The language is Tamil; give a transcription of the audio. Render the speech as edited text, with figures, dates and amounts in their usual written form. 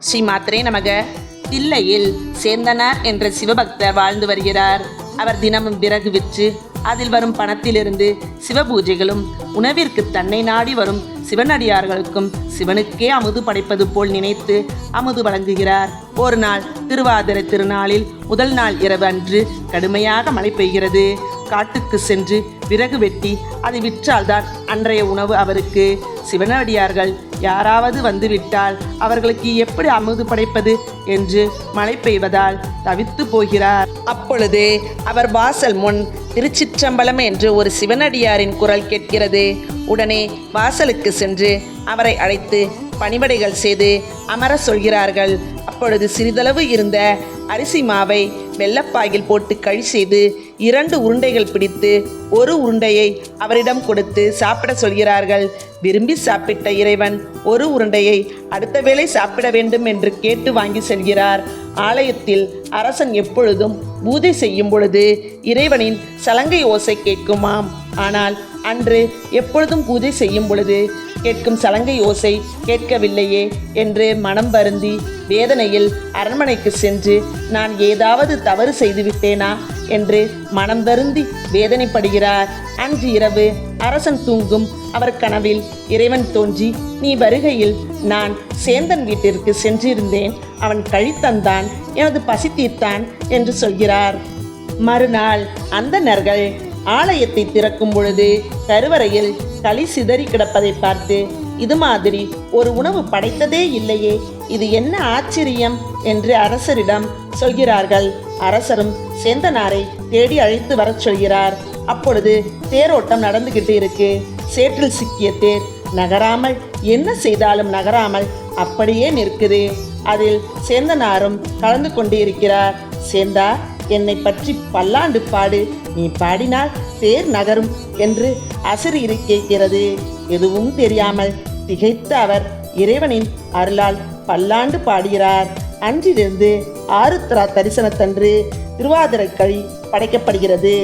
ஸ்ரீ மாத்திரே நமக. தில்லையில் சேந்தனார் என்ற சிவபக்தர் வாழ்ந்து வருகிறார். அவர் தினமும் விறகு விற்று அதில் வரும் பணத்திலிருந்து சிவபூஜைகளும் உணவிற்கு தன்னை நாடி வரும் சிவனடியார்களுக்கும் சிவனுக்கே அமுது படைப்பது போல் நினைத்து அமுது வழங்குகிறார். ஒரு நாள் திருவாதிரை திருநாளில் முதல் நாள் இரவு அன்று கடுமையாக மழை பெய்கிறது. காட்டுக்கு சென்று விறகு வெட்டி அதை விற்றால்தான் அன்றைய உணவு அவருக்கு. சிவனடியார்கள் யாராவது வந்துவிட்டால் அவர்களுக்கு எப்படி அமுது படைப்பது என்று மழை பெய்வதால் தவித்து போகிறார். அப்பொழுது அவர் வாசல் முன் திருச்சிற்றம்பலம் என்று ஒரு சிவனடியாரின் குரல் கேட்கிறது. உடனே வாசலுக்கு சென்று அவரை அழைத்து பணிவிடைகள் செய்து அமர சொல்கிறார்கள். அப்பொழுது சிறிதளவு இருந்த அரிசி மாவை வெள்ளப்பாயில் போட்டு கழி செய்து 2 உருண்டைகள் பிடித்து ஒரு உருண்டையை அவரிடம் கொடுத்து சாப்பிட சொல்கிறார்கள். விரும்பி சாப்பிட்ட இறைவன் ஒரு உருண்டையை அடுத்த வேளை சாப்பிட வேண்டும் என்று கேட்டு வாங்கி செல்கிறார். ஆலயத்தில் அரசன் எப்பொழுதும் பூஜை செய்யும் பொழுது இறைவனின் சலங்கை ஓசை கேட்குமாம். ஆனால் அன்று எப்பொழுதும் பூஜை செய்யும் பொழுது கேட்கும் சலங்கை ஓசை கேட்கவில்லையே என்று மனம் வருந்தி வேதனையில் அரண்மனைக்கு சென்று நான் ஏதாவது தவறு செய்துவிட்டேனா என்று மனம் வருந்தி வேதனைப்படுகிறார். அன்று இரவு அரசன் தூங்கும் அவர் கனவில் இறைவன் தோன்றி, நீ வருகையில் நான் சேந்தன் வீட்டிற்கு சென்றிருந்தேன், அவன் கழித்தந்தான், எனது பசி தீர்த்தான் என்று சொல்கிறார். மறுநாள் அந்தணர்கள் ஆலயத்தை திறக்கும் பொழுது கருவறையில் களி சிதறி கிடப்பதை பார்த்து, இது மாதிரி ஒரு உணவு படைத்ததே இல்லையே, இது என்ன ஆச்சரியம் என்று அரசரிடம் சொல்கிறார்கள். அரசரும் சேந்தனாரை தேடி அழைத்து வரச் சொல்கிறார். அப்பொழுது தேரோட்டம் நடந்துகிட்டு இருக்கு. சேற்றில் சிக்கிய தேர் நகராமல், என்ன செய்தாலும் நகராமல் அப்படியே நிற்குது. அதில் சேந்தனாரும் கலந்து கொண்டு இருக்கிறார். சேந்தா, என்னை பற்றி பல்லாண்டு பாடு, நீ பாடினால் தேர் நகரும் என்று அசரீரி கேட்கிறது. எதுவும் தெரியாமல் திகைத்த அவர் இறைவனின் அருளால் பல்லாண்டு பாடுகிறார். அன்றிலிருந்து ஆருத்ரா தரிசனத்தன்று திருவாதிரை களி படைக்கப்படுகிறது.